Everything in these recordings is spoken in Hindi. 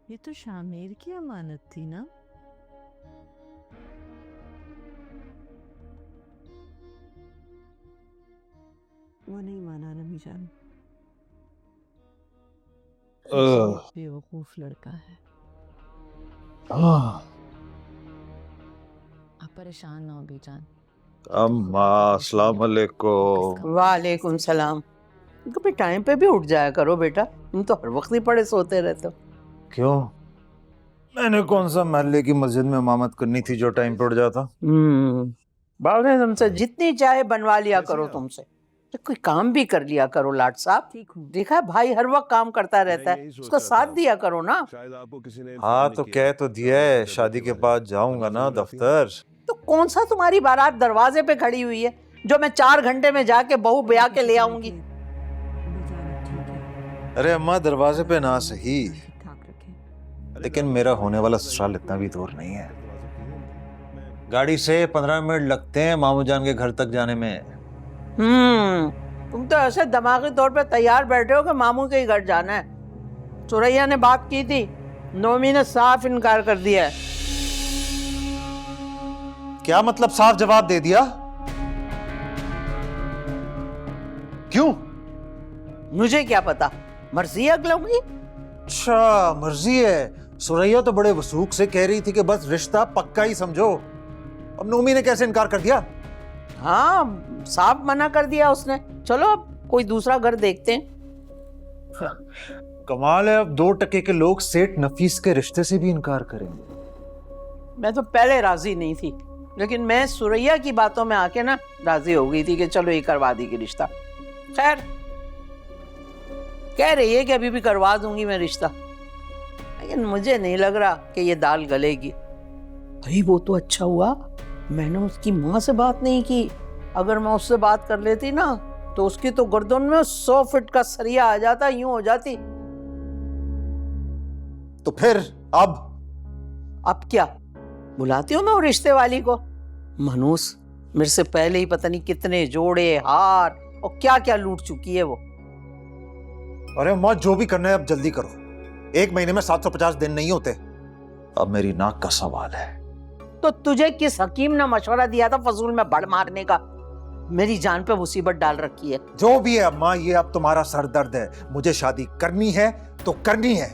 ये तो शामिर की अमानत थी ना। वो नहीं माना नमी जान। बेवकूफ लड़का है। आप परेशान ना हो बीजान। अम्मा अस्सलाम वालेकुम। वालेकुम सलाम। कभी टाइम पे भी उठ जाया करो बेटा, तुम तो हर वक्त ही पड़े सोते रहते हो। क्यों? मैंने कौन सा महल्ले की मस्जिद में इमामत करनी थी जो टाइम पे उठ जाता? बाप ने तुमसे जितनी चाहे बनवा लिया करो तुमसे, तो कोई काम भी कर लिया करो लाट साहब। देखा है भाई हर वक्त काम करता रहता है, उसका साथ दिया करो ना। हाँ तो कह तो दिया है, शादी के बाद जाऊंगा ना दफ्तर। तो कौन सा तुम्हारी बारात दरवाजे पे खड़ी हुई है जो मैं 4 घंटे में जाके बहू ब्याह के ले आऊंगी? अरे अम्मा दरवाजे पे ना सही, लेकिन मेरा होने वाला ससुराल इतना भी दूर नहीं है। गाड़ी से 15 मिनट लगते हैं मामू जान के घर तक जाने में। तुम तो ऐसे दिमागी तौर पे तैयार बैठे हो कि मामू के ही घर जाना है। सुरैया ने बात की थी, नोमी ने साफ इनकार कर दिया है। क्या मतलब साफ जवाब दे दिया? क्यों? मुझे क्या पता, मर्जी है अगलों की। अच्छा मर्जी है। सुरैया तो बड़े वसूख से कह रही थी कि बस रिश्ता पक्का ही समझो। अब नोमी ने कैसे इनकार कर दिया? हाँ साफ मना कर दिया उसने। चलो अब कोई दूसरा घर देखते हैं। कमाल है, अब 2 टके के लोग सेठ नफीस के रिश्ते से भी इनकार करेंगे। मैं तो पहले राजी नहीं थी, लेकिन मैं सुरैया की बातों में आके ना राजी हो गई थी कि चलो ये करवा देगी रिश्ता। खैर कह रही है कि अभी भी करवा दूंगी मैं रिश्ता, लेकिन मुझे नहीं लग रहा कि ये दाल गलेगी। भाई वो तो अच्छा हुआ मैंने उसकी माँ से बात नहीं की। अगर मैं उससे बात कर लेती ना तो उसकी तो गर्दन में 100 फीट का सरिया आ जाता, यूं हो जाती। तो फिर अब क्या बुलाती हूँ मैं वो रिश्ते वाली को? मनूस मेरे से पहले ही पता नहीं कितने जोड़े हार और क्या क्या लूट चुकी है वो। अरे अम्मा जो भी करना है अब जल्दी करो, 1 महीने में 750 दिन नहीं होते। अब मेरी नाक का सवाल है। तो तुझे किस हकीम ने मशवरा दिया था फजूल में बड़ मारने का? मेरी जान पे मुसीबत डाल रखी है। जो भी है अम्मा, ये अब तुम्हारा सर दर्द है। मुझे शादी करनी है तो करनी है।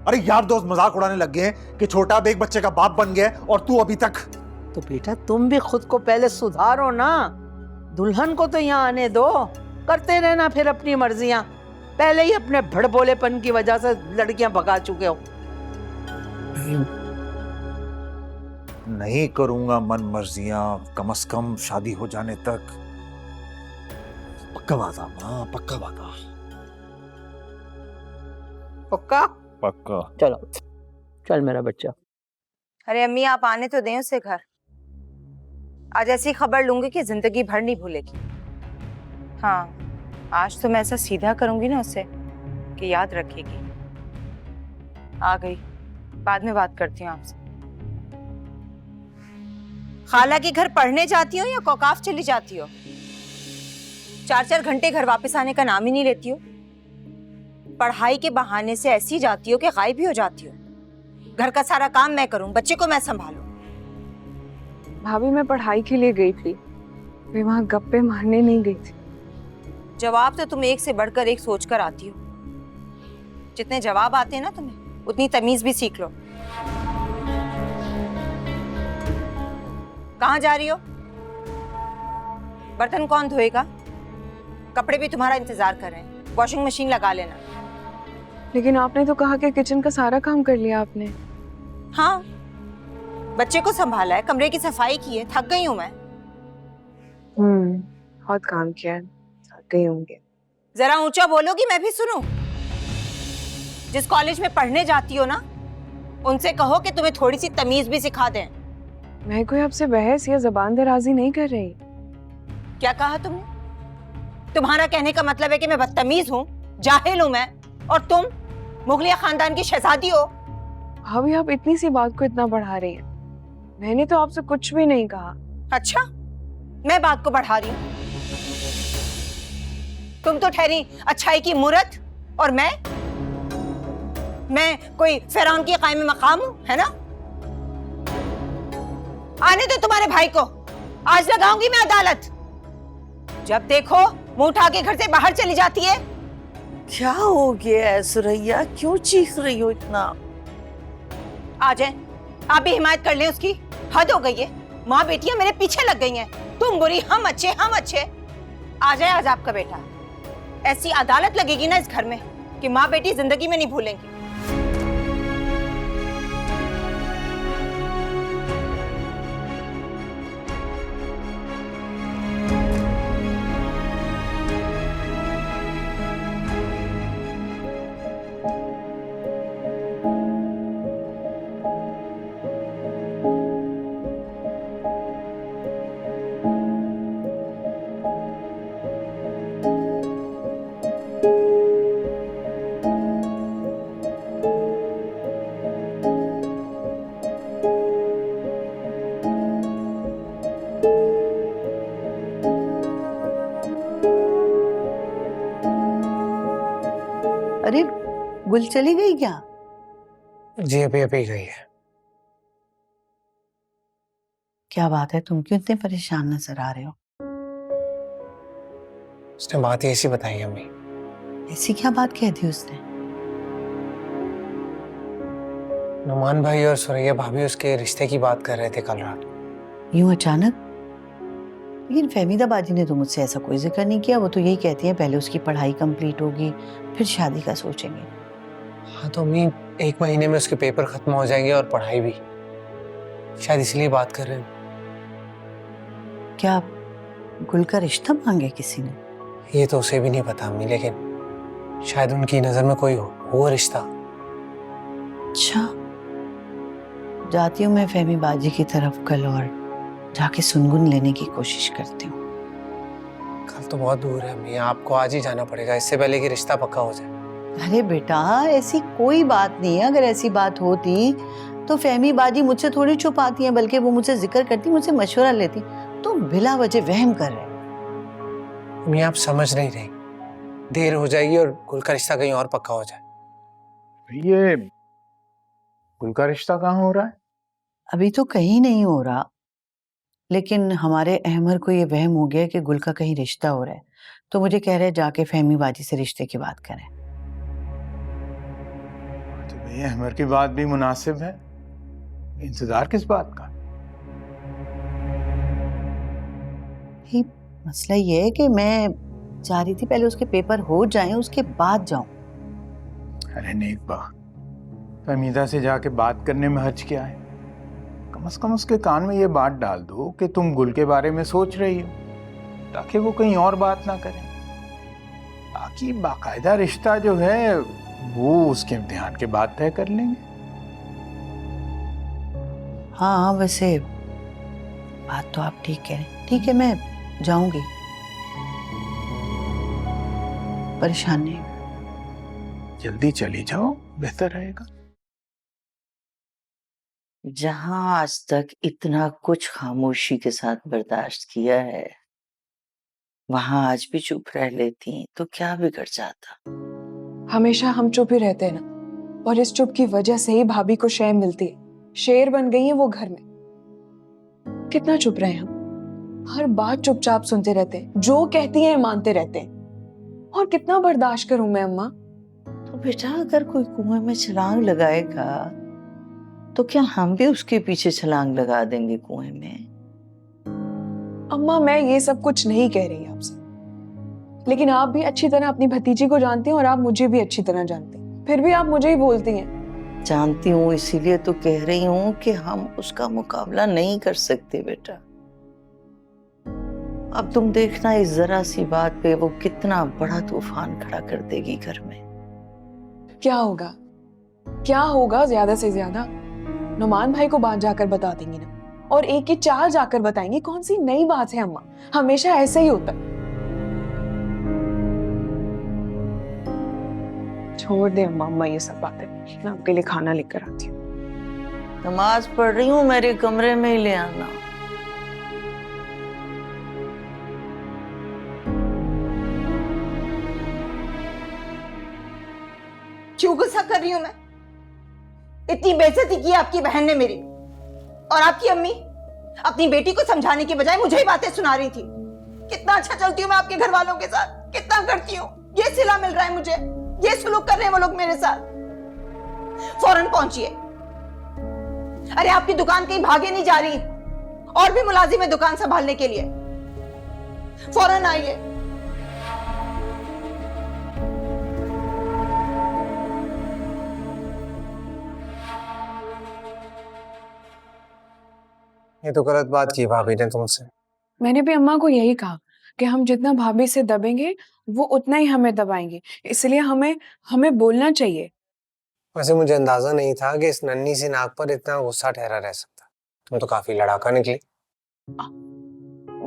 अरे यार दोस्त मजाक उड़ाने लग गए हैं कि छोटा बेग बच्चे का बाप बन गया और तू अभी तक। तो बेटा तुम भी खुद को पहले सुधारो ना, दुल्हन को तो यहाँ आने दो, करते रहना फिर अपनी मर्जियां। पहले ही अपने भड़बोलेपन की वजह से लड़कियां भगा चुके हो। नहीं करूंगा मन मर्जियां, कम से कम शादी हो जाने तक। पक्का वादा मां, पक्का वादा। पक्का? पक्का। चलो चल मेरा बच्चा। अरे अम्मी आप आने तो दें उसे घर। आज ऐसी खबर लूंगी कि जिंदगी भर नहीं भूलेगी। हाँ आज तो मैं ऐसा सीधा करूंगी ना उसे कि याद रखेगी। आ गई, बाद में बात करती हूँ आपसे। खाला के घर पढ़ने जाती हो या कौकाफ चली जाती हो? 4-4 घंटे घर वापस आने का नाम ही नहीं लेती हो। पढ़ाई के बहाने से ऐसी जाती हो कि गायब ही हो जाती हो। घर का सारा काम मैं करूं, बच्चे को मैं संभालूं। भाभी मैं पढ़ाई के लिए गई थी, मैं वहां गप्पे मारने नहीं गई थी। जवाब तो तुम एक से बढ़कर एक सोच कर आती हो। जितने जवाब आते हैं ना तुम्हें, उतनी तमीज भी सीख लो। कहाँ जा रही हो? बर्तन कौन धोएगा? कपड़े भी तुम्हारा इंतजार कर रहे हैं, वॉशिंग मशीन लगा लेना। लेकिन आपने तो कहा कि किचन का सारा काम कर लिया आपने। हाँ बच्चे को संभाला है, कमरे की सफाई की है, थक गई हूँ मैं। बहुत काम किया है, थक गई होंगे। जरा ऊंचा बोलोगी मैं भी सुनूं। जिस कॉलेज में पढ़ने जाती हो ना, उनसे कहो कि तुम्हें थोड़ी सी तमीज भी सिखा दें। मैं कोई आपसे बहस या जबान दराजी नहीं कर रही। क्या कहा तुमने? तुम्हारा कहने का मतलब है कि मैं बदतमीज हूँ, जाहिल हूँ मैं, और तुम मुगलिया खानदान की शहजादी हो। भाभी आप इतनी सी बात को इतना बढ़ा रही हैं। मैंने तो आपसे कुछ भी नहीं कहा। अच्छा मैं बात को बढ़ा रही हूँ? तुम तो ठहरी अच्छाई की मूरत, और मैं मैं कोई फिरौन की कायम मकाम हूं, है ना? आने दो तुम्हारे भाई को, आज लगाऊंगी मैं अदालत। जब देखो मुंह उठा के घर से बाहर चली जाती है। क्या हो गया है सुरैया, क्यों चीख रही हो इतना? आ जाए, आप भी हिमायत कर लें उसकी। हद हो गई है, माँ बेटियां मेरे पीछे लग गई हैं। तुम बुरी, हम अच्छे, हम अच्छे। आ जाए आज आपका बेटा। ऐसी अदालत लगेगी ना इस घर में कि माँ बेटी जिंदगी में नहीं भूलेंगी। अरे गुल चली गई क्या? जी अभी अभी गई है। क्या बात है, तुम क्यों इतने परेशान नजर आ रहे हो? उसने बात ही ऐसी बताई अम्मी। ऐसी क्या बात कह दी उसने? नुमान भाई और सुरैया भाभी उसके रिश्ते की बात कर रहे थे कल रात। यूं अचानक? लेकिन फहमीदा बाजी ने तो मुझसे ऐसा कोई जिक्र नहीं किया। वो तो यही कहती है पहले उसकी पढ़ाई कंप्लीट होगी फिर शादी का सोचेंगे। हाँ तो अम्मी 1 महीने में उसके पेपर खत्म हो जाएंगे और पढ़ाई भी, शायद इसलिए बात कर रहे हैं। क्या गुल का रिश्ता मांगे किसी ने? ये तो उसे भी नहीं पता अम्मी, लेकिन शायद उनकी नजर में कोई हो वो रिश्ता। अच्छा, जाती हूँ मैं फहमी बाजी की तरफ कल और जाके सुनगुन लेने की कोशिश करती हूँ। कल तो बहुत दूर है अम्मी, आपको आज ही जाना पड़ेगा इससे पहले कि रिश्ता पक्का हो जाए। अरे बेटा, ऐसी कोई बात नहीं है। अगर ऐसी बात होती तो फहमी बाजी मुझसे थोड़ी छुपाती हैं, बल्कि वो मुझसे जिक्र करती, मुझसे मशवरा लेती। तुम बिला वजह वहम कर रहे हो। अम्मी आप समझ नहीं रही, देर हो जाएगी और गुल का रिश्ता कहीं और पक्का हो जाए। ये गुल का रिश्ता कहाँ हो रहा है? अभी तो कहीं नहीं हो रहा, लेकिन हमारे अहमर को ये वहम हो गया कि गुल का कहीं रिश्ता हो रहा है, तो मुझे कह रहे जाके फहमी बाजी से रिश्ते की बात करें। तो भैया अहमर की बात भी मुनासिब है, इंतजार किस बात का? ही मसला ये है कि मैं चाह रही थी पहले उसके पेपर हो जाएं उसके बाद जाऊं। अरे नेक बात, फहमीदा से जाके बात करने में हर्ज क्या है? कम से कम उसके कान में ये बात डाल दो कि तुम गुल के बारे में सोच रही हो, ताकि वो कहीं और बात ना करें। बाकी बाकायदा रिश्ता जो है वो उसके इम्तिहान के बाद तय कर लेंगे। हाँ वैसे बात तो आप ठीक कह रहे हैं। ठीक है, मैं जाऊंगी, परेशान नहीं। जल्दी चली जाओ, बेहतर रहेगा। जहां आज तक इतना कुछ खामोशी के साथ बर्दाश्त किया है, वहां आज भी चुप रह लेती तो क्या बिगड़ जाता? हमेशा हम चुप ही रहते हैं ना, और इस चुप की वजह से ही भाभी को शय मिलती है। शेर बन गई है वो घर में। कितना चुप रहे हम, हर बात चुपचाप सुनते रहते हैं, जो कहती हैं मानते रहते हैं। और कितना बर्दाश्त करूं मैं अम्मा? तो बेटा, अगर कोई कुएं में छलांग लगाएगा तो क्या हम भी उसके पीछे छलांग लगा देंगे कुएं में? अम्मा मैं ये सब कुछ नहीं कह रही आपसे, लेकिन आप भी अच्छी तरह अपनी भतीजी को जानती हैं और आप मुझे भी अच्छी तरह जानती हैं, फिर भी आप मुझे ही बोलती हैं। जानती हूँ, इसीलिए तो कह रही हूँ कि हम उसका मुकाबला नहीं कर सकते बेटा। अब तुम देखना इस जरा सी बात पे वो कितना बड़ा तूफान खड़ा कर देगी घर में। क्या होगा, क्या होगा? ज्यादा से ज्यादा नुमान भाई को बात जाकर बता देंगी ना, और एक की चाल जाकर बताएंगी। कौन सी नई बात है अम्मा, हमेशा ऐसे ही होता है। छोड़ दे अम्मा, अम्मा ये सब बातें। मैं आपके लिए खाना लेकर आती हूँ। नमाज पढ़ रही हूँ, मेरे कमरे में ही ले आना। क्यों गुस्सा कर रही हूं मैं? इतनी बेइज्जती की आपकी बहन ने मेरी। और आपकी अम्मी अपनी बेटी को समझाने के बजाय मुझे ही बातें सुना रही थी। कितना अच्छा चलती हूँ मैं आपके घर वालों के साथ, कितना करती हूँ, ये सिला मिल रहा है मुझे, ये सुलूक कर रहे हैं वो लोग मेरे साथ। फौरन पहुंचिए। अरे आपकी दुकान कहीं भागे नहीं जा रही, और भी मुलाजिम है दुकान संभालने के लिए। फौरन आइए। ये तो गलत बात की भाभी ने तुमसे। मैंने भी अम्मा को यही कहा कि हम जितना भाभी से दबेंगे वो उतना ही हमें दबाएंगे, इसलिए हमें हमें बोलना चाहिए। वैसे मुझे अंदाजा नहीं था कि इस नन्ही सी नाक पर इतना गुस्सा ठहरा रह सकता। तुम तो काफी लड़ाका निकली।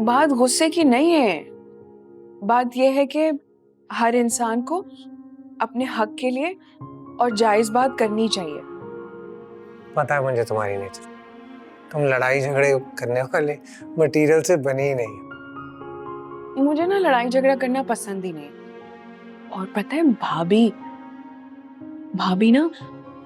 बात गुस्से की नहीं है, बात यह है कि हर इंसान को अपने हक के लिए और जायज बात करनी चाहिए। पता है मुझे तुम्हारी नेचर, तुम लड़ाई झगड़े करने वाले मटेरियल से बनी ही नहीं। मुझे ना लड़ाई झगड़ा करना पसंद ही नहीं। और पता है भाभी ना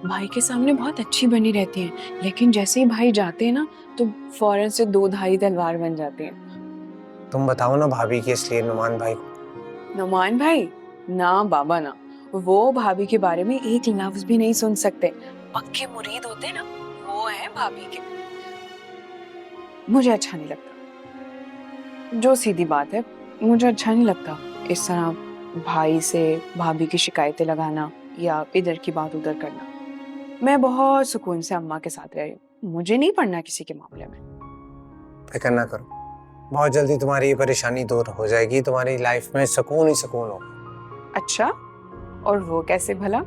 भाई के सामने बहुत अच्छी बनी रहती हैं, लेकिन जैसे ही भाई जाते हैं ना तो फौरन से दो धारी तलवार बन जाते हैं। तुम बताओ ना भाभी की इसलिए नुमान भाई को। नुमान भाई ना बाबा ना, वो भाभी के बारे में एक लफ्ज भी नहीं सुन सकते। पक्के मुरीद होते ना वो है भाभी के। मुझे अच्छा नहीं लगता, जो सीधी बात है, मुझे अच्छा नहीं लगता इस तरह भाई से भाभी की शिकायतें लगाना या इधर की बात उधर करना। मैं बहुत सुकून से अम्मा के साथ रह रही हूँ, मुझे नहीं पड़ना किसी के मामले में। फिक्र ना करो, बहुत जल्दी तुम्हारी ये परेशानी दूर हो जाएगी, तुम्हारी लाइफ में सुकून ही सुकून होगा। अच्छा, और वो कैसे भला?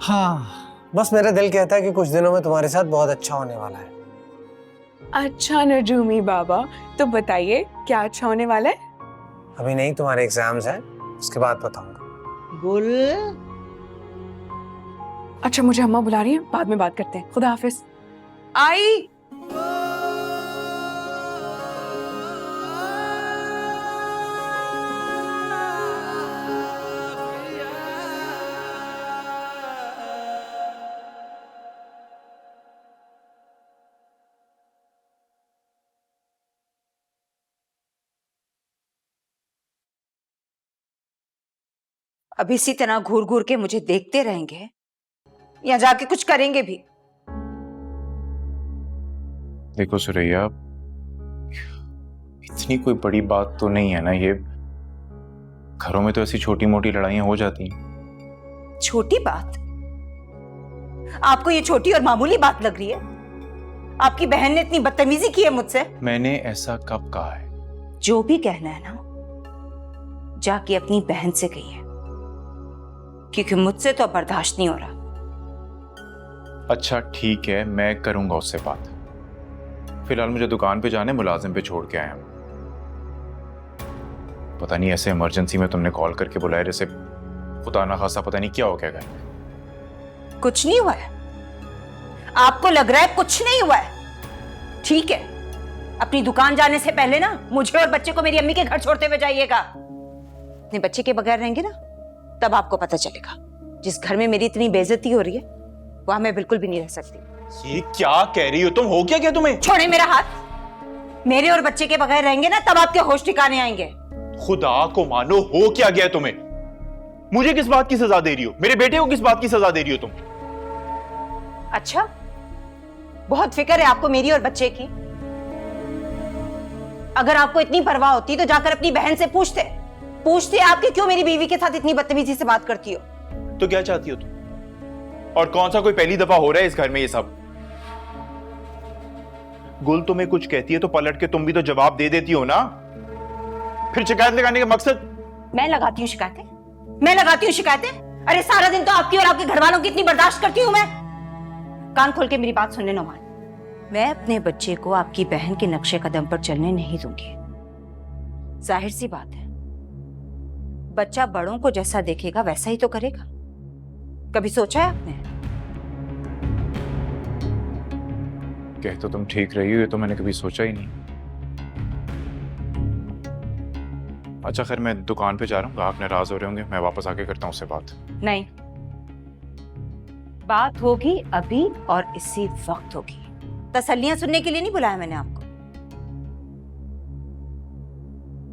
हाँ, बस मेरा दिल कहता है कि कुछ दिनों में तुम्हारे साथ बहुत अच्छा होने वाला है। अच्छा नजूमी बाबा, तो बताइए क्या अच्छा होने वाला है? अभी नहीं, तुम्हारे एग्जाम्स हैं, उसके बाद बताऊंगा। बोल। अच्छा, मुझे अम्मा बुला रही है, बाद में बात करते हैं। खुदा हाफिज। आई। अब इसी तरह घूर घूर के मुझे देखते रहेंगे या जाके कुछ करेंगे भी? देखो सुरैया, इतनी कोई बड़ी बात तो नहीं है ना ये। घरों में तो ऐसी छोटी मोटी लड़ाइयां हो जाती हैं। छोटी बात? आपको ये छोटी और मामूली बात लग रही है? आपकी बहन ने इतनी बदतमीजी की है मुझसे। मैंने ऐसा कब कहा है? जो भी कहना है ना, जाके अपनी बहन से कहिए, क्योंकि मुझसे तो बर्दाश्त नहीं हो रहा। अच्छा ठीक है, मैं करूंगा उससे बात। फिलहाल मुझे दुकान पे जाने, मुलाजिम पे छोड़ के आया हूं। पता नहीं ऐसे इमरजेंसी में तुमने कॉल करके बुलाया जैसे खुदा ना खासा पता नहीं क्या हो गया। कुछ नहीं हुआ है? आपको लग रहा है कुछ नहीं हुआ है? ठीक है, अपनी दुकान जाने से पहले ना मुझे और बच्चे को मेरी अम्मी के घर छोड़ते हुए जाइएगा। अपने बच्चे के बगैर रहेंगे ना, तब आपको पता चलेगा जिस घर में मेरी इतनी बेइज्जती हो रही है वहां मैं बिल्कुल भी नहीं रह सकती। ये क्या कह रही हो तुम? हो क्या तुम्हें? छोड़े मेरा हाथ। मेरे और बच्चे के बगैर रहेंगे ना, तब आपके होश ठिकाने आएंगे। खुदा को मानो, हो क्या गया तुम्हें? मुझे किस बात की सजा दे रही हो? मेरे बेटे को किस बात की सजा दे रही हो तुम? अच्छा, बहुत फिक्र है आपको मेरी और बच्चे की। अगर आपको इतनी परवाह होती तो जाकर अपनी बहन से पूछते आपके क्यों मेरी बीवी के साथ इतनी बदतमीजी से बात करती हो। तो क्या चाहती हो तुम? और कौन सा कोई पहली दफा हो रहा है इस घर में ये सब? गुल तुम्हें कुछ कहती है तो पलट के तुम भी तो जवाब दे देती हो ना। फिर शिकायत लगाने का मकसद? मैं लगाती हूँ शिकायतें? अरे सारा दिन तो आपकी और आपके घर वालों की इतनी बर्दाश्त करती हूं मैं। कान खोल के मेरी बात सुनने नुमान, मैं अपने बच्चे को आपकी बहन के नक्शे कदम पर चलने नहीं दूंगी। जाहिर सी बात है, बच्चा बड़ों को जैसा देखेगा वैसा ही तो करेगा। कभी सोचा है आपने? कह तो तुम ठीक रही हो, ये तो मैंने कभी सोचा ही नहीं। अच्छा खैर, मैं दुकान पे जा रहा हूँ, आप नाराज हो रहे होंगे, मैं वापस आके करता हूँ उससे बात। नहीं, बात होगी अभी और इसी वक्त होगी। तसल्लियां सुनने के लिए नहीं बुलाया मैंने आपको।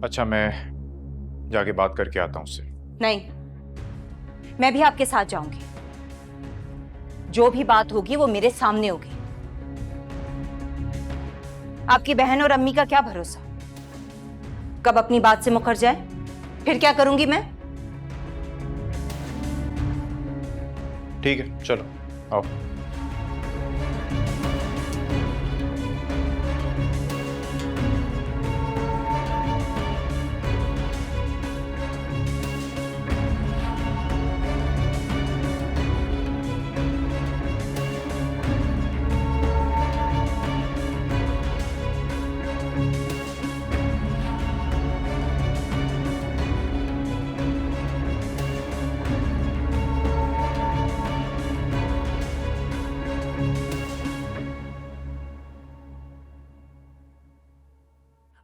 अच्छा, मैं जाके बात करके आता हूँ उससे। नहीं, मैं भी आपके साथ जाऊंगी। जो भी बात होगी वो मेरे सामने होगी। आपकी बहन और अम्मी का क्या भरोसा, कब अपनी बात से मुकर जाए, फिर क्या करूंगी मैं। ठीक है, चलो आओ।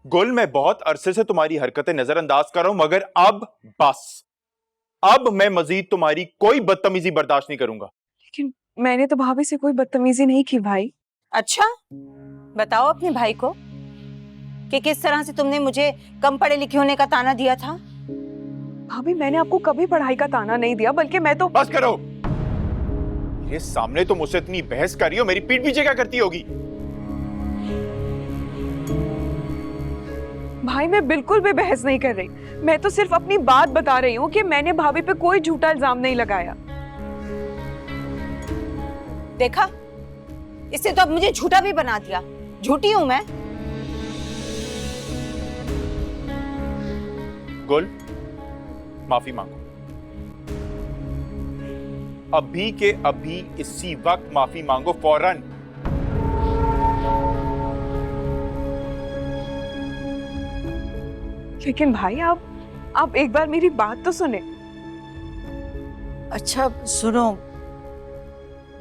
गुल, मैं बहुत अरसे से तुम्हारी हरकतें नजरअंदाज कर रहा हूं, मगर अब बस, अब मैं मजीद तुम्हारी कोई बदतमीजी बर्दाश्त नहीं करूंगा। लेकिन मैंने तो भाभी से कोई बदतमीजी नहीं की भाई। अच्छा, बताओ अपने भाई को कि किस तरह से तुमने मुझे कम पढ़े लिखे होने का ताना दिया था। भाभी, मैंने आपको कभी पढ़ाई का ताना नहीं दिया, बल्कि मैं तो। बस करो, मेरे सामने तुम मुझसे इतनी बहस कर रही हो, मेरी पीठ पीछे क्या करती होगी? भाई, मैं बिल्कुल भी बहस नहीं कर रही। मैं तो सिर्फ अपनी बात बता रही हूँ कि मैंने भाभी पे कोई झूठा इल्जाम नहीं लगाया। देखा, इससे तो अब मुझे झूठा भी बना दिया। झूठी हूं मैं। गुल, माफी मांगो, अभी के अभी इसी वक्त माफी मांगो, फौरन। लेकिन भाई, आप एक बार मेरी बात तो सुने। अच्छा सुनो,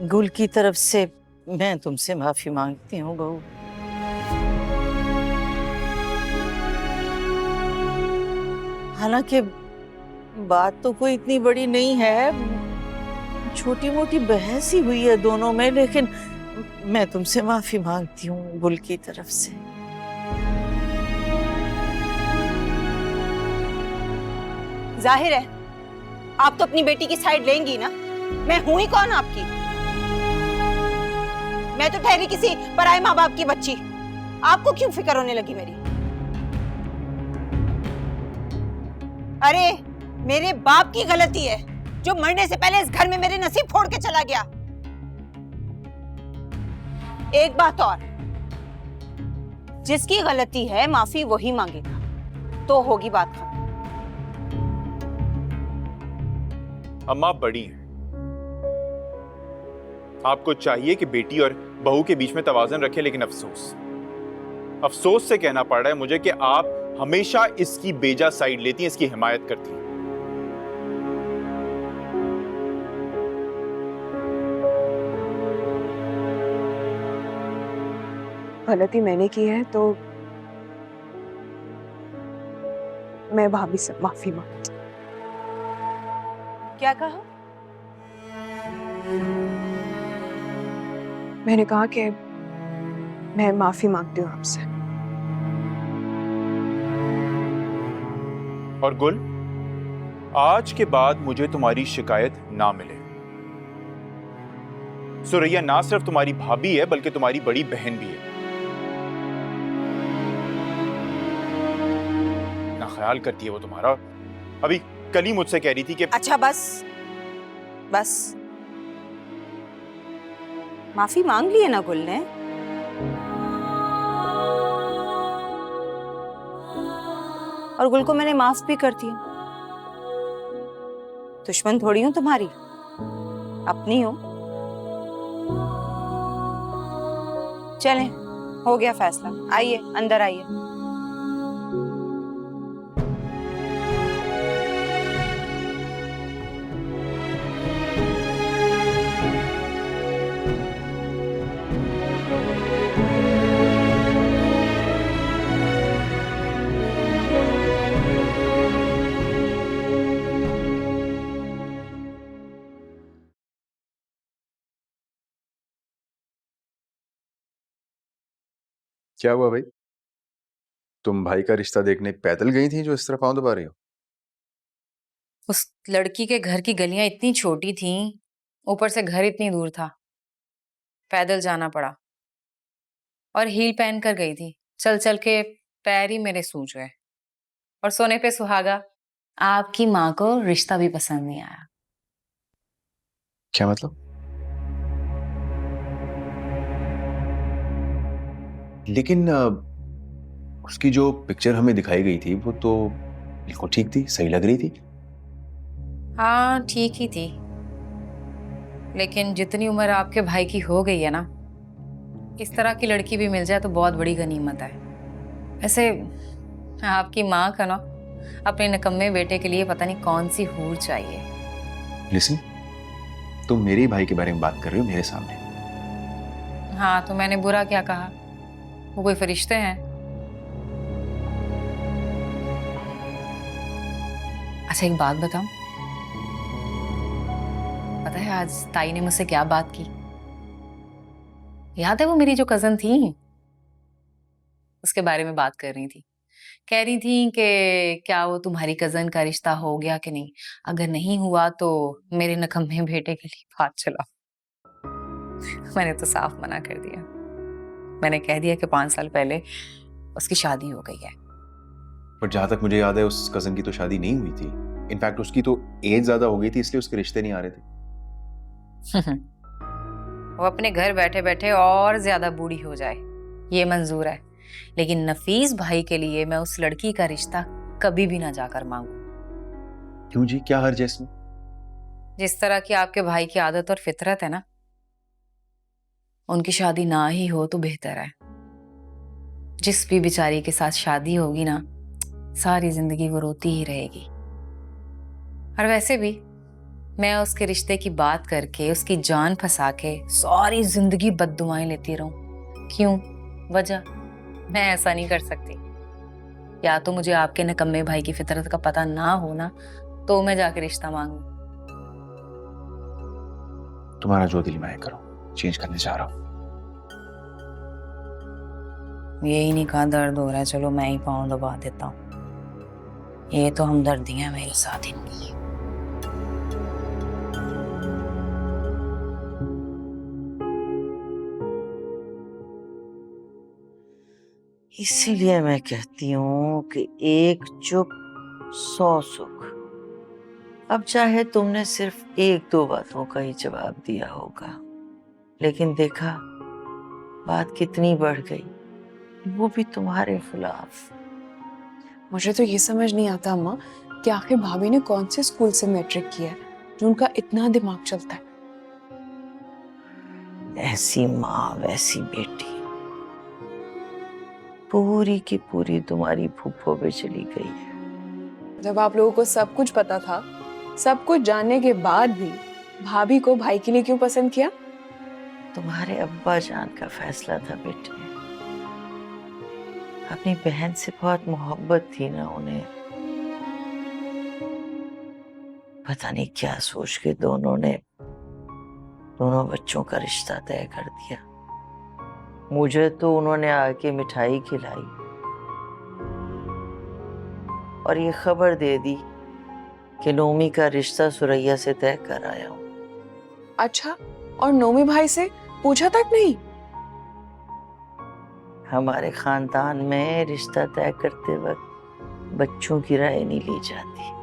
गुल की तरफ से मैं तुमसे माफी मांगती हूँ बहू। हालांकि बात तो कोई इतनी बड़ी नहीं है, छोटी मोटी बहस ही हुई है दोनों में, लेकिन मैं तुमसे माफी मांगती हूँ गुल की तरफ से। जाहिर है आप तो अपनी बेटी की साइड लेंगी ना। मैं हूं ही कौन आपकी? मैं तो ठहरी किसी पराये माँ बाप की बच्ची। आपको क्यों फिक्र होने लगी मेरी? अरे मेरे बाप की गलती है जो मरने से पहले इस घर में मेरे नसीब फोड़ के चला गया। एक बात और, जिसकी गलती है माफी वही मांगेगा, तो होगी बात खत्म। अम्मा आप बड़ी हैं, आपको चाहिए कि बेटी और बहू के बीच में तवाज़ुन रखें, लेकिन अफसोस से कहना पड़ रहा है मुझे कि आप हमेशा इसकी बेजा साइड लेती हैं, इसकी हिमायत करती हैं। गलती मैंने की है तो मैं भाभी से माफी मांगती। क्या कहा? मैंने कहा कि मैं माफी मांगती हूँ आपसे। और गुल, आज के बाद मुझे तुम्हारी शिकायत ना मिले। सुरैया ना सिर्फ तुम्हारी भाभी है बल्कि तुम्हारी बड़ी बहन भी है। ना ख्याल करती है वो तुम्हारा। अभी कल ही मुझसे कह रही थी कि अच्छा बस बस, माफी मांग ली है ना गुल ने। और गुल को मैंने माफ भी कर दिया। दुश्मन थोड़ी हूं तुम्हारी, अपनी हूं। चलें, हो गया फैसला। आइए अंदर आइए। क्या हुआ भाई? तुम भाई का रिश्ता देखने पैदल गई थी जो इस तरह पांव दबा रही हो? उस लड़की के घर की गलियां इतनी छोटी थीं, ऊपर से घर इतनी दूर था, पैदल जाना पड़ा। और हील पहन कर गई थी, चल चल के पैर ही मेरे सूज गए। और सोने पे सुहागा, आपकी माँ को रिश्ता भी पसंद नहीं आया। क्या मतलब? लेकिन उसकी जो पिक्चर हमें दिखाई गई थी वो तो बिल्कुल ठीक थी, सही लग रही थी। हाँ ठीक ही थी, लेकिन जितनी उम्र आपके भाई की हो गई है ना, इस तरह की लड़की भी मिल जाए तो बहुत बड़ी गनीमत है। ऐसे आपकी माँ का ना अपने निकम्मे बेटे के लिए पता नहीं कौन सी हूर चाहिए। लिसन, तुम मेरे भाई के बारे में बात कर रहे हो मेरे सामने। हाँ तो मैंने बुरा क्या कहा? वो कोई फरिश्ते हैं? अच्छा एक बात बताऊं, पता है आज ताई ने मुझसे क्या बात की? याद है वो मेरी जो कजन थी, उसके बारे में बात कर रही थी। कह रही थी कि क्या वो तुम्हारी कजन का रिश्ता हो गया कि नहीं, अगर नहीं हुआ तो मेरे नकम्मे बेटे के लिए बात चलाओ। मैंने तो साफ मना कर दिया। मैंने कह दिया कि 5 साल पहले उसकी शादी हो गई है। पर जहां तक मुझे याद है उस कजन की तो शादी नहीं हुई थी। इनफैक्ट उसकी तो एज ज्यादा हो गई थी, इसलिए उसके रिश्ते नहीं आ रहे थे। वो अपने घर बैठे बैठे और ज्यादा बूढ़ी हो जाए ये मंजूर है, लेकिन नफीस भाई के लिए मैं उस लड़की का रिश्ता कभी भी ना जाकर मांगू। क्यों जी, क्या हर्ज है इसमें? जिस तरह की आपके भाई की आदत और फितरत है ना, उनकी शादी ना ही हो तो बेहतर है। जिस भी बेचारी के साथ शादी होगी ना, सारी जिंदगी वो रोती ही रहेगी। और वैसे भी मैं उसके रिश्ते की बात करके उसकी जान फंसा के सारी जिंदगी बद्दुआएं लेती रहूं? क्यों? वजह मैं ऐसा नहीं कर सकती। या तो मुझे आपके निकम्मे भाई की फितरत का पता ना हो ना, तो मैं जाके रिश्ता मांगू। तुम्हारा जो दिल में करो, चेंज करने जा रहा हूं। यही नहीं कहा दर्द हो रहा है, चलो मैं ही पाँव दबा देता हूँ। ये तो हमदर्दियां मेरे साथ इनकी। इसीलिए मैं कहती हूँ कि एक चुप 100 सुख। अब चाहे तुमने सिर्फ 1-2 बातों का ही जवाब दिया होगा, लेकिन देखा बात कितनी बढ़ गई, वो भी तुम्हारे खिलाफ। मुझे तो ये समझ नहीं आता अम्मा कि आखिर भाभी ने कौन से स्कूल से मैट्रिक किया है जो उनका इतना दिमाग चलता है। ऐसी माँ वैसी बेटी, पूरी की पूरी तुम्हारी फूफो पे चली गई है। जब आप लोगों को सब कुछ पता था, सब कुछ जानने के बाद भी भाभी को भाई के लिए क्यों पसंद किया? तुम्हारे अब्बा जान का फैसला था बेटे। अपनी बहन से बहुत मोहब्बत थी ना उन्हें, पता नहीं क्या सोच के दोनों बच्चों का रिश्ता तय कर दिया। मुझे तो उन्होंने आके मिठाई खिलाई और ये खबर दे दी कि नोमी का रिश्ता सुरैया से तय कर आया हूं। अच्छा, और नोमी भाई से पूछा तक नहीं? हमारे खानदान में रिश्ता तय करते वक्त बच्चों की राय नहीं ली जाती।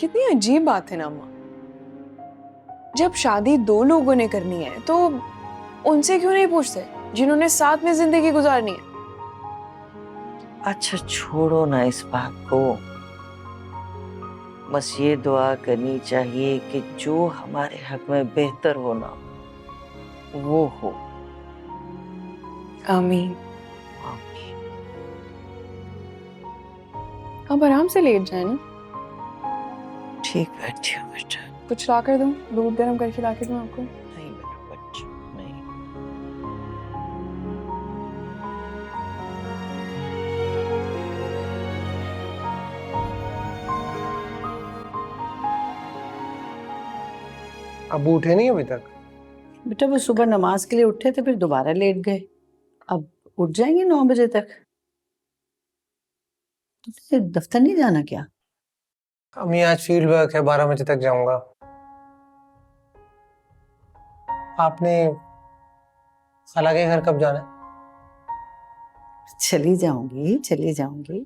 कितनी अजीब बात है ना अम्मा। जब शादी 2 लोगों ने करनी है तो उनसे क्यों नहीं पूछते जिन्होंने साथ में जिंदगी गुजारनी है? अच्छा छोड़ो ना इस बात को, बस ये दुआ करनी चाहिए कि जो हमारे हक में बेहतर होना वो हो। आमीन। अब आराम से लेट जाए ना। ठीक बैठी हो बेटा। कुछ ला कर दूं? दूध गर्म करके ला के दूं आपको? नहीं बेटा, बच्चा नहीं। अब उठे नहीं अभी तक? बेटा वो सुबह नमाज के लिए उठे थे, फिर दोबारा लेट गए। अब उठ जाएंगे 9 बजे तक। तुझे दफ्तर नहीं जाना क्या? अम्मी आज फील्ड वर्क है, 12 बजे तक जाऊंगा। आपने खाला के घर कब जाना है? चली जाऊंगी।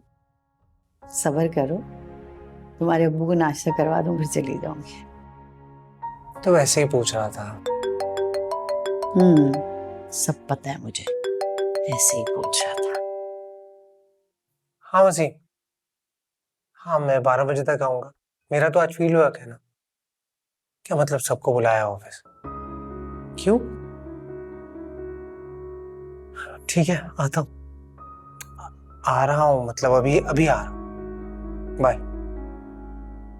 सब्र करो, तुम्हारे अब्बू को नाश्ता करवा दूं, फिर चली जाऊंगी। तो वैसे ही पूछ रहा था। सब पता है मुझे, ऐसे ही पूछ रहा था। हाँ मसी, हाँ मैं 12 बजे तक आऊंगा। मेरा तो आज फील्ड वर्क है ना। क्या मतलब सबको बुलाया ऑफिस? क्यों? ठीक है, आता हूँ। आ रहा हूँ, मतलब अभी आ रहा हूँ। बाय।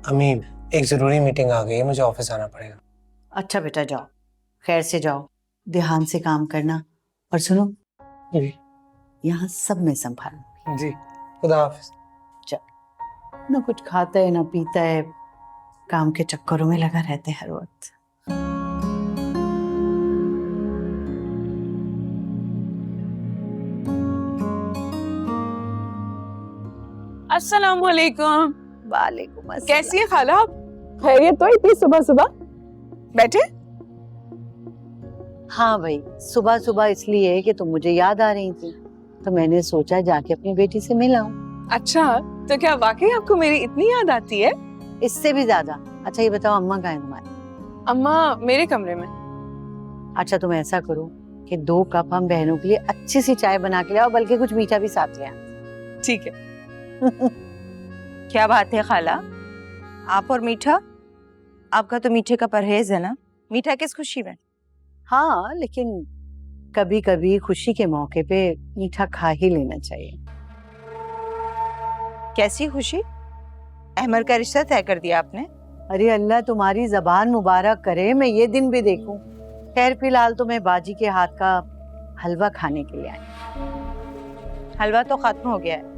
अम्मी एक जरूरी मीटिंग आ गई है, मुझे ऑफिस आना पड़ेगा। अच्छा बेटा जाओ, खैर से जाओ, ध्यान से काम करना। और सुनो जी। यहाँ सब मैं संभालूंगी। जी, खुदा हाफिज। ना कुछ खाता है ना पीता है, काम के चक्करों में लगा रहते हर वक्त। अस्सलाम वालेकुम। वालेकुम अस्सलाम। कैसी है खाला आप? खैरियत तो इतनी सुबह सुबह? बैठे। हाँ भाई, सुबह सुबह इसलिए कि तुम मुझे याद आ रही थी, तो मैंने सोचा जाके अपनी बेटी से मिल आऊं। अच्छा, तो क्या वाकई आपको मेरी इतनी याद आती है? इससे भी ज्यादा। अच्छा ये बताओ, अम्मा कहाँ है तुम्हारी? अम्मा मेरे कमरे में। अच्छा तुम ऐसा करो कि 2 कप हम बहनों के लिए अच्छी सी चाय बना के ले आओ, बल्कि कुछ मीठा भी साथ ले आओ। ठीक है। क्या बात है खाला, आप और मीठा? आपका तो मीठे का परहेज है ना, मीठा किस खुशी में? हाँ लेकिन कभी कभी खुशी के मौके पे मीठा खा ही लेना चाहिए। कैसी खुशी? अहमर का रिश्ता तय कर दिया आपने? अरे अल्लाह तुम्हारी जबान मुबारक करे, मैं ये दिन भी देखूं। खैर फिलहाल तो मैं बाजी के हाथ का हलवा खाने के लिए आई। हलवा तो खत्म हो गया है,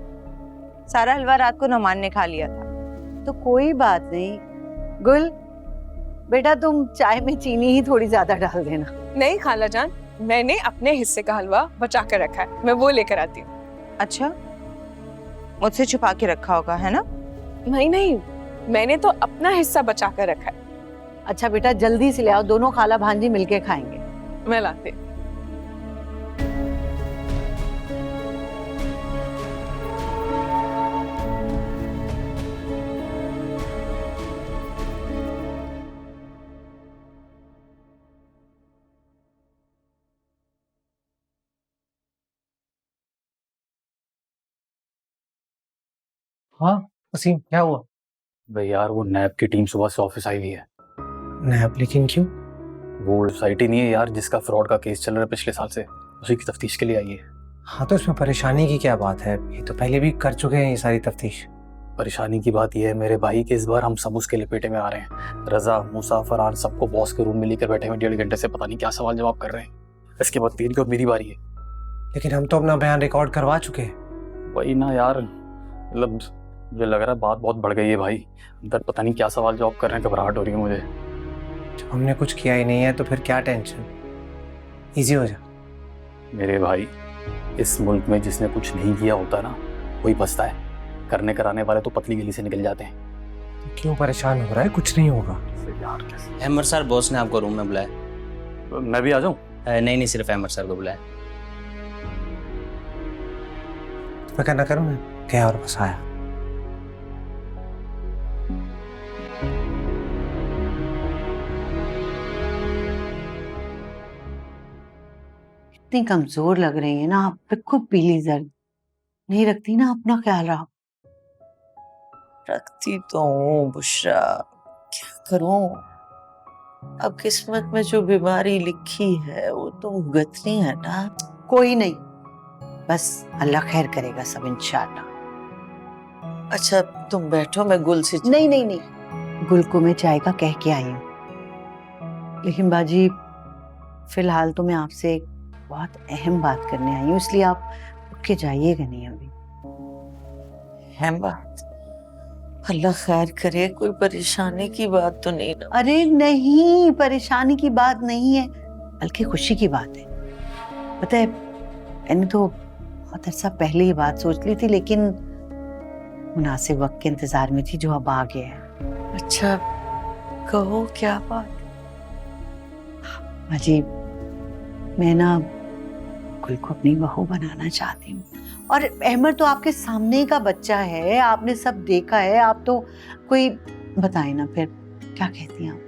सारा हलवा रात को नौमान ने खा लिया था। तो कोई बात नहीं। गुल बेटा तुम चाय में चीनी ही थोड़ी ज्यादा डाल देना। नहीं खाला जान, मैंने अपने हिस्से का हलवा बचा कर रखा है, मैं वो लेकर आती हूँ। अच्छा, मुझसे छुपा के रखा होगा है ना? नहीं, मैंने तो अपना हिस्सा बचा कर रखा है। अच्छा बेटा जल्दी से ले आओ, दोनों खाला भांजी मिलके खाएंगे। मैं लाती हूँ। हाँ वसीम, क्या हुआ? भाई यार वो नैब की टीम सुबह से ऑफिस आई हुई है। नैब? लेकिन क्यों? वो साइट ही नहीं है यार जिसका फ्रॉड का केस चल रहा है पिछले साल से, उसी की तफ्तीश के लिए आई है। हाँ तो इसमें परेशानी की क्या बात है? ये तो पहले भी कर चुके हैं ये सारी तफ्तीश। परेशानी की बात यह है मेरे भाई कि इस बार हम सब उसके लपेटे में आ रहे हैं। रजा, मूसा, फरहान सबको बॉस के रूम में लेकर बैठे हुए 1.5 घंटे से पता नहीं क्या सवाल जवाब कर रहे हैं। इसके बाद तेरी और मेरी बारी है। लेकिन हम तो अपना बयान रिकॉर्ड करवा चुके हैं। वही ना यार, मतलब मुझे लग रहा है बात बहुत बढ़ गई है भाई। अंदर पता नहीं क्या सवाल जवाब कर रहे हैं, घबराहट हो रही है मुझे। जब हमने कुछ किया ही नहीं है तो फिर क्या टेंशन? इजी हो जा। मेरे भाई, इस मुल्क में जिसने कुछ नहीं किया होता ना वही बचता है, करने कराने वाले तो पतली गली से निकल जाते हैं। तो क्यों परेशान हो रहा है? कुछ नहीं होगा। यार कैसे? अहमद सर बॉस ने आपको रूम में बुलाया। मैं भी आ जाऊं? नहीं, सिर्फ अहमद सर को बुलाया। तो मैं क्या ना करूं? मैं गया और बस आया। इतनी कमजोर लग रही है ना आप, बिल्कुल पीली जर्द नहीं रखती ना, अपना ख्याल रखो। रखती तो हूँ बुशरा, क्या करूं? अब किस्मत में जो बीमारी लिखी है वो तो भुगतनी है ना। कोई नहीं, बस अल्लाह खैर करेगा सब इंशाल्लाह। अच्छा तुम बैठो, मैं गुल से नहीं, गुल को मैं चाय का कह के आई हूँ। लेकिन बाजी फिलहाल तो मैं आपसे एक बहुत अहम बात करने आई हूँ, इसलिए आप उठ के जाइएगा नहीं अभी। अहम बात? अल्लाह खैर करे, कोई परेशानी की बात तो नहीं ना? अरे नहीं, परेशानी की बात नहीं है, बल्कि खुशी की बात है। पता है, मैंने तो बहुत अरसा पहले ही बात सोच ली थी, लेकिन मुनासिब वक्त के इंतजार में थी जो अब आ गया है। अच्छा, कहो क्या बात? अजी, मैं ना गुल को अपनी बहू बनाना चाहती हूँ। और अहमद तो आपके सामने का बच्चा है, आपने सब देखा है। आप तो कोई बताए ना, फिर क्या कहती हैं आप?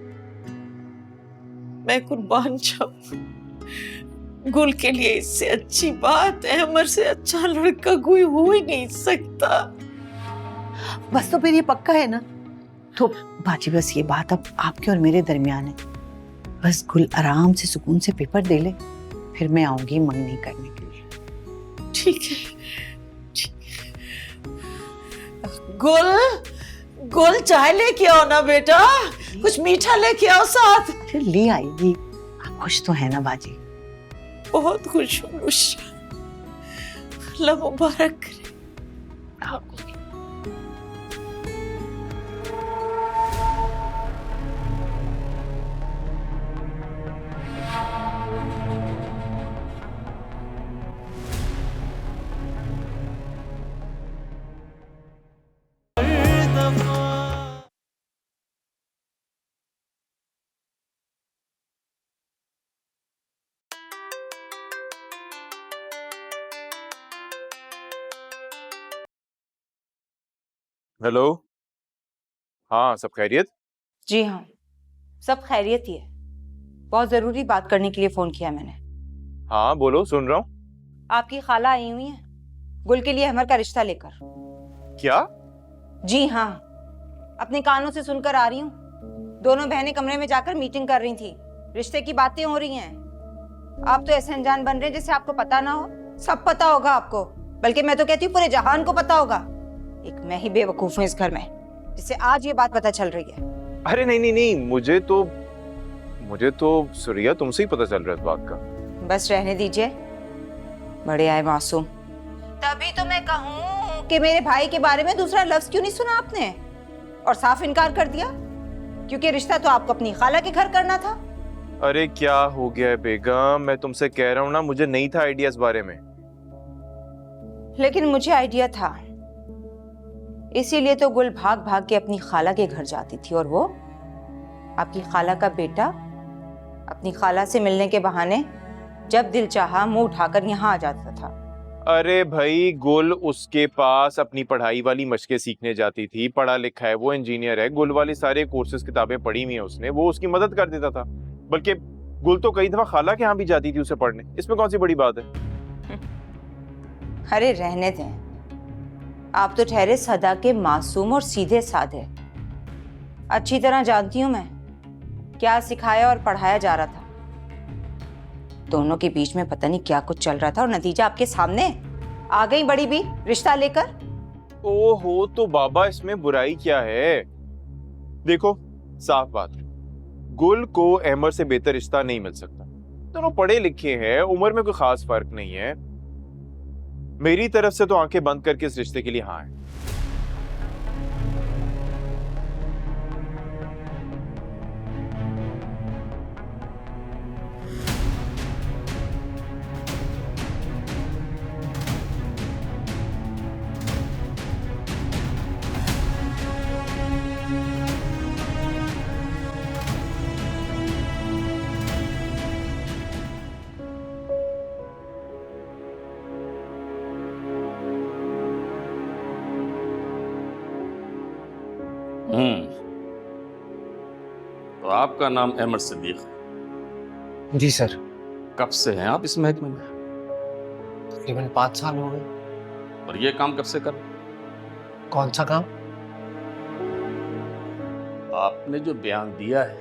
मैं कुर्बान जाऊं, गुल के लिए इससे अच्छी बात अहमद से अच्छा लड़का कोई हो ही नहीं सकता। बस तो फिर ये पक्का है ना? तो बाजी, बस ये बात अब आपके और मेरे दरमियान है। बस गुल आराम से सुकून से पेपर दे ले, फिर मैं आऊंगी मंगनी करने के लिए। ठीक है, गुल, गुल चाय लेके आओ ना बेटा, कुछ मीठा लेके आओ साथ। फिर ले आएगी। आप खुश तो है ना बाजी? बहुत खुश हूँ बुशरा, अल्लाह मुबारक करे आपको। हेलो, हाँ सब खैरियत? जी हाँ, सब खैरियत ही है। बहुत जरूरी बात करने के लिए फोन किया मैंने। हाँ बोलो, सुन रहा हूँ। आपकी खाला आई हुई है गुल के लिए अहमद का रिश्ता लेकर। क्या? जी हाँ, अपने कानों से सुनकर आ रही हूँ। दोनों बहनें कमरे में जाकर मीटिंग कर रही थी, रिश्ते की बातें हो रही हैं। आप तो ऐसे अनजान बन रहे हैं जैसे आपको पता ना हो। सब पता होगा आपको, बल्कि मैं तो कहती हूँ पूरे जहान को पता होगा। एक मैं ही बेवकूफ हूँ इस घर में जिससे आज ये बात पता चल रही है। अरे नहीं नहीं नहीं, मुझे तो सुरिया तुमसे ही पता चल रहा है इस बात का। बस रहने दीजिए, बड़े आए मासूम। तभी तो मैं कहूँ कि मेरे भाई के बारे में दूसरा लफ्ज क्यों नहीं सुना आपने और साफ इनकार कर दिया, क्योंकि रिश्ता तो आपको अपनी खाला के घर करना था। अरे क्या हो गया है बेगम, मैं तुमसे कह रहा हूँ ना, मुझे नहीं था आइडिया इस बारे में। लेकिन मुझे आइडिया था, इसीलिए तो गुल भाग भाग के अपनी खाला के घर जाती थी, और वो आपकी खाला का बेटा अपनी खाला से मिलने के बहाने जब दिल चाहा मुंह उठाकर यहाँ आ जाता था। अरे भाई, गुल उसके पास अपनी पढ़ाई वाली मशकें सीखने जाती थी। पढ़ा लिखा है वो, इंजीनियर है। गुल वाली सारे कोर्सेज किताबें पढ़ी हुई हैं उसने, वो उसकी मदद कर देता था। बल्कि गुल तो कई दफा खाला के यहाँ भी जाती थी उसे पढ़ने। इसमें कौन सी बड़ी बात है? अरे रहने दें, आप तो ठहरे सदा के मासूम और सीधे साधे। अच्छी तरह जानती हूं मैं क्या सिखाया और पढ़ाया जा रहा था। दोनों के बीच में पता नहीं क्या कुछ चल रहा था, और नतीजा आपके सामने। आ गई बड़ी भी रिश्ता लेकर। ओहो, तो बाबा इसमें बुराई क्या है? देखो साफ बात है, गुल को अहमद से बेहतर रिश्ता नहीं मिल सकता। दोनों पढ़े लिखे हैं, उम्र में कोई खास फर्क नहीं है। मेरी तरफ से तो आंखें बंद करके इस रिश्ते के लिए हाँ है। तो आपका नाम अहमद सिद्दीक है? जी सर। कब से हैं आप इस महकमे में? तकरीबन 5 साल हो गए। और ये काम कब से कर रहे हैं? कौन सा काम? आपने जो बयान दिया है,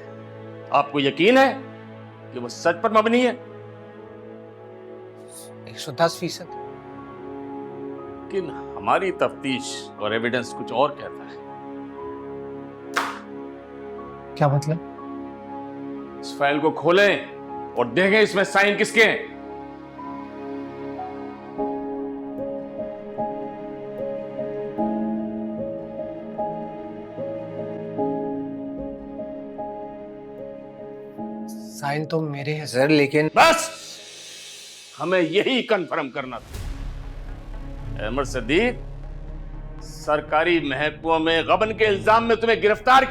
आपको यकीन है कि वो सच पर मबनी है? 110%। लेकिन हमारी तफ्तीश और एविडेंस कुछ और कहता है। क्या मतलब? इस फाइल को खोलें और देखें इसमें साइन किसके हैं। साइन तो मेरे हैं सर, लेकिन बस हमें यही कंफर्म करना था। अहमद सदीक, सरकारी महकमों में गबन के इल्जाम में तुम्हें गिरफ्तार